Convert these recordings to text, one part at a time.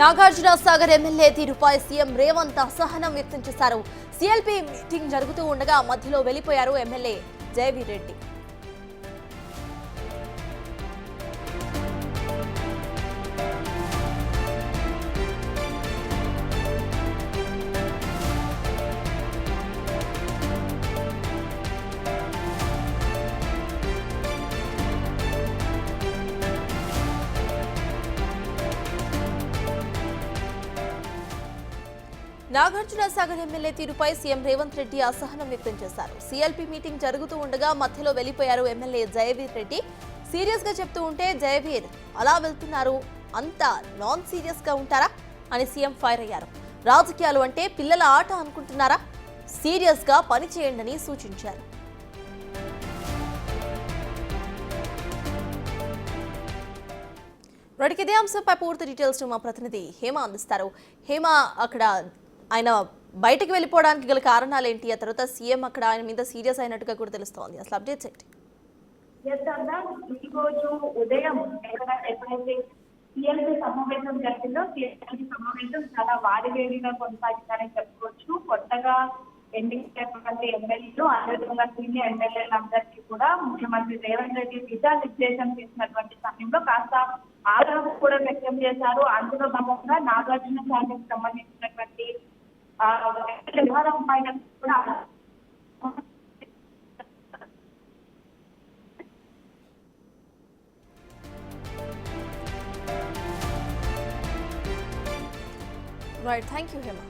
Nagarjuna Sagar MLA తీరుపై CM Revanth అసహనం వ్యక్తం చేశారు. సీఎల్పీ మీటింగ్ జరుగుతూ ఉండగా మధ్యలో వెళ్లిపోయారు ఎమ్మెల్యే జయవీర్ రెడ్డి. నాగార్జున సాగర్ ఎమ్మెల్యే తీరుపై సీఎం రేవంత్ రెడ్డి అసహనం వ్యక్తం చేశారు. సీఎల్పీ మీటింగ్ జరుగుతూ ఉండగా మధ్యలో వెళ్లిపోయారు ఎమ్మెల్యే జయవీర్ రెడ్డి. సీరియస్ గా చెప్తూ ఉంటే జయవీర్ అలా వెళ్తున్నారు, అంతా నాన్ సీరియస్ గా ఉంటారా అని సీఎం ఫైర్ అయ్యారు. రాజకీయాలు అంటే పిల్లల ఆట అనుకుంటున్నారా, సీరియస్ గా పనిచేయండి అని సూచించారు. ఇదే అంశంపై పూర్తి డీటెయిల్స్ మా ప్రతినిధి హేమ అందిస్తారు. హేమ, అక్కడ ఆయన బయటకు వెళ్ళిపోవడానికి గల కారణాలు ఏంటి? ఆ తర్వాత సీఎం అక్కడ ఆయన మీద సీరియస్ అయినట్టుగా కూడా తెలుస్తోంది. అసలు అప్డేట్స్ ఏంటి? ఈ రోజు ఉదయం ఎప్పుడైతే సీఎల్పీ సమావేశం జరిగిందో సీఎల్పీ సమావేశం చాలా వాడివేడిగా కొనసాగిందని చెప్పుకోవచ్చు. కొత్తగా ఎన్నికైనటువంటి ఎమ్మెల్యేలు అదేవిధంగా సీనియర్ ఎమ్మెల్యేలందరికీ కూడా ముఖ్యమంత్రి రేవంత్ రెడ్డి దిశానిర్దేశం చేసినటువంటి సమయంలో కాస్త ఆగ్రహం కూడా వ్యక్తం చేశారు. అందులో భాగంగా నాగార్జున సాగర్కి సంబంధించినటువంటి వ్యవహారం పైన కూడా right, thank you Hema.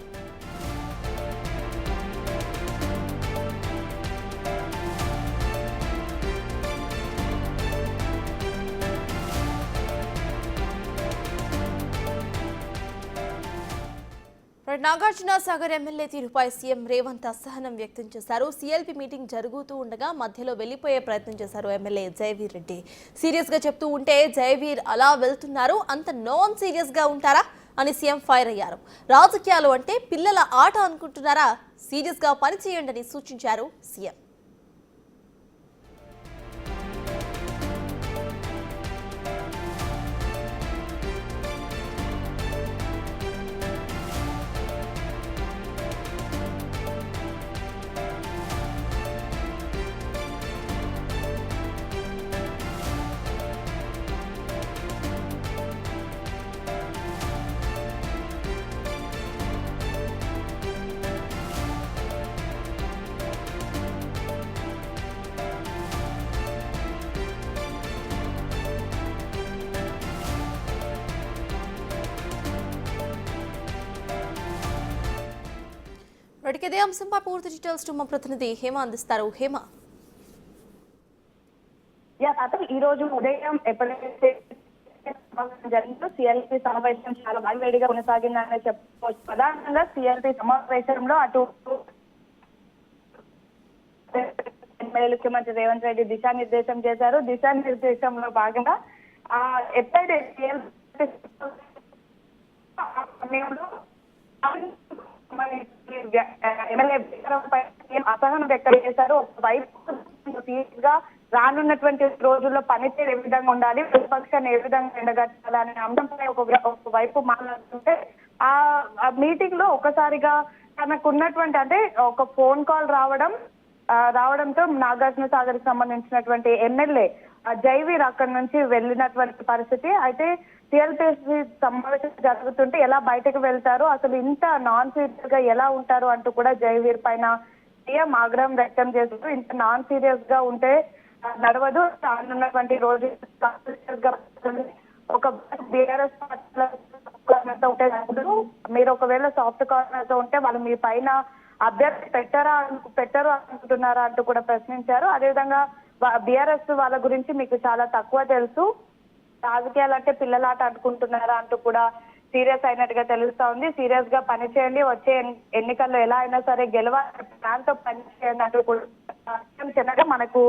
Nagarjuna Sagar MLA తీరుపై సీఎం రేవంత్ అసహనం వ్యక్తం చేశారు. సీఎల్పీ మీటింగ్ జరుగుతూ ఉండగా మధ్యలో వెళ్లిపోయే ప్రయత్నం చేశారు ఎమ్మెల్యే జయవీర్ రెడ్డి. సీరియస్ గా చెప్తూ ఉంటే జయవీర్ అలా వెళ్తున్నారు, అంత నాన్ సీరియస్ గా ఉంటారా అని సీఎం ఫైర్ అయ్యారు. రాజకీయాలు అంటే పిల్లల ఆట అనుకుంటున్నారా, సీరియస్ గా పనిచేయండి అని సూచించారు సీఎం. ఇదే అంశంపై పూర్తి డీటెయిల్స్ మా ప్రతినిధి హేమ అందిస్తారు. హేమ, ఈ రోజు ఉదయం ఎప్పుడైతే జరిగిందో సీఎల్పీ సమావేశం చాలా వాడివేడిగా కొనసాగిందని చెప్పుకోవచ్చు. ప్రధానంగా సీఎల్పీ సమావేశంలో అటు ముఖ్యమంత్రి రేవంత్ రెడ్డి దిశానిర్దేశం చేశారు. దిశానిర్దేశంలో భాగంగా ఎప్పుడైతే సమయంలో ఎమ్మెల్యే అసహనం వ్యక్తం చేశారు. ఒకవైపు గా రానున్నటువంటి రోజుల్లో పనితీరు ఏ విధంగా ఉండాలి, ప్రతిపక్షాన్ని ఏ విధంగా ఎండగట్టాలి అనే అంశంపై ఒకవైపు మాట్లాడుతుంటే ఆ మీటింగ్ లో ఒకసారిగా తనకున్నటువంటి అంటే ఒక ఫోన్ కాల్ రావడంతో నాగార్జున సాగర్ కి సంబంధించినటువంటి ఎమ్మెల్యే జయవీర్ అక్కడి నుంచి వెళ్ళినటువంటి పరిస్థితి. అయితే సీఎల్పీ సమావేశం జరుగుతుంటే ఎలా బయటకు వెళ్తారు, అసలు ఇంత నాన్ సీరియస్ గా ఎలా ఉంటారు అంటూ కూడా జయవీర్ పైన సీఎం ఆగ్రహం వ్యక్తం చేస్తూ ఇంత నాన్ సీరియస్ గా ఉంటే నడవదు, రానున్నటువంటి రోజు ఒక బీఆర్ఎస్ ఉంటే మీరు ఒకవేళ సాఫ్ట్ కార్నర్ తో ఉంటే వాళ్ళు మీ పైన అభ్యర్థి పెట్టరు అనుకుంటున్నారా అంటూ కూడా ప్రశ్నించారు. అదేవిధంగా బీఆర్ఎస్ వాళ్ళ గురించి మీకు చాలా తక్కువ తెలుసు, రాజకీయాలంటే పిల్లలాట అనుకుంటున్నారా అంటూ కూడా సీరియస్ అయినట్టుగా తెలుస్తా ఉంది. సీరియస్ గా పనిచేయండి, వచ్చే ఎన్నికల్లో ఎలా అయినా సరే గెలవాలి, దాంతో పనిచేయండి అంటూ కూడా చిన్నగా మనకు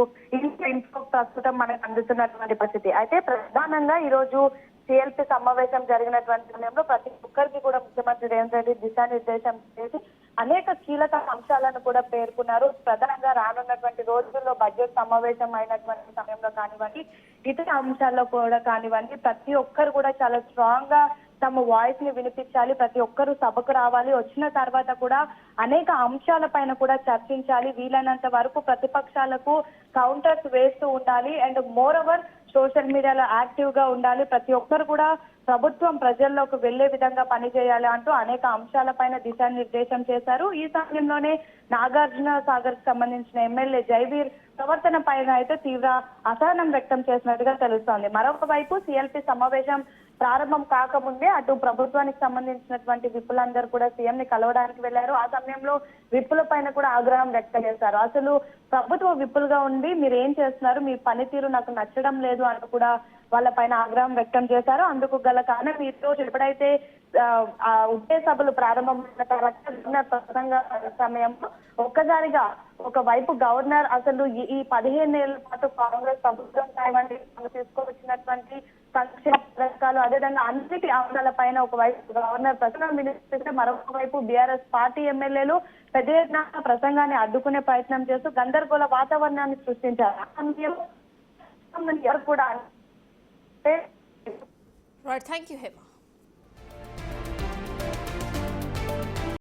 ఇన్ఫో ప్రస్తుతం మనకు అందుతున్నటువంటి పరిస్థితి. అయితే ప్రధానంగా ఈ రోజు సీఎల్పీ సమావేశం జరిగినటువంటి సమయంలో ప్రతి ఒక్కరికి కూడా ముఖ్యమంత్రి రేవంత్ రెడ్డి దిశానిర్దేశం చేసి అనేక కీలక అంశాలను కూడా పేర్కొన్నారు. ప్రధానంగా రానున్నటువంటి రోజుల్లో బడ్జెట్ సమావేశం అయినటువంటి సమయంలో కానివ్వండి, ఇతర అంశాల్లో కూడా కానివ్వండి, ప్రతి ఒక్కరు కూడా చాలా స్ట్రాంగ్ గా తమ వాయిస్ ని వినిపించాలి, ప్రతి ఒక్కరూ సభకు రావాలి, వచ్చిన తర్వాత కూడా అనేక అంశాలపైన కూడా చర్చించాలి, వీలైనంత వరకు ప్రతిపక్షాలకు కౌంటర్స్ వేస్తూ ఉండాలి అండ్ మోర్ ఓవర్ సోషల్ మీడియాలో యాక్టివ్ గా ఉండాలి, ప్రతి ఒక్కరు కూడా ప్రభుత్వం ప్రజల్లోకి వెళ్లే విధంగా పనిచేయాలి అంటూ అనేక అంశాలపైన దిశానిర్దేశం చేశారు. ఈ సమయంలోనే నాగార్జున సాగర్ కి సంబంధించిన ఎమ్మెల్యే జైవీర్ ప్రవర్తన పైన అయితే తీవ్ర అసహనం వ్యక్తం చేసినట్టుగా తెలుస్తోంది. మరొక వైపు సిఎల్పి సమావేశం ప్రారంభం కాకముందే అటు ప్రభుత్వానికి సంబంధించినటువంటి విప్పులందరూ కూడా సీఎం ని కలవడానికి వెళ్లారు. ఆ సమయంలో విప్పుల పైన కూడా ఆగ్రహం వ్యక్తం చేశారు. అసలు ప్రభుత్వ విప్పులుగా ఉండి మీరు ఏం చేస్తున్నారు, మీ పనితీరు నాకు నచ్చడం లేదు అంటూ కూడా వాళ్ళ పైన ఆగ్రహం వ్యక్తం చేశారు. అందుకు గల కారణం ఈ రోజు ఎప్పుడైతే ఆ ఉభయ సభలు ప్రారంభమైన తర్వాత గవర్నర్ ప్రసంగ సమయంలో ఒక్కసారిగా ఒకవైపు గవర్నర్ అసలు ఈ 15 ఏళ్ల పాటు కాంగ్రెస్ ప్రభుత్వం కానివ్వండి తీసుకొచ్చినటువంటి సంక్షేమ పథకాలు అదేవిధంగా అన్నిటి అంశాల పైన ఒకవైపు గవర్నర్ ప్రసంగం వినిపిస్తే మరొక వైపు బీఆర్ఎస్ పార్టీ ఎమ్మెల్యేలు పెద్ద ఎత్తున ప్రసంగాన్ని అడ్డుకునే ప్రయత్నం చేస్తూ గందరగోళ వాతావరణాన్ని సృష్టించారు. ఆ సమయంలో ఎవరు కూడా రైట్, థ్యాంక్ యూ హేమ.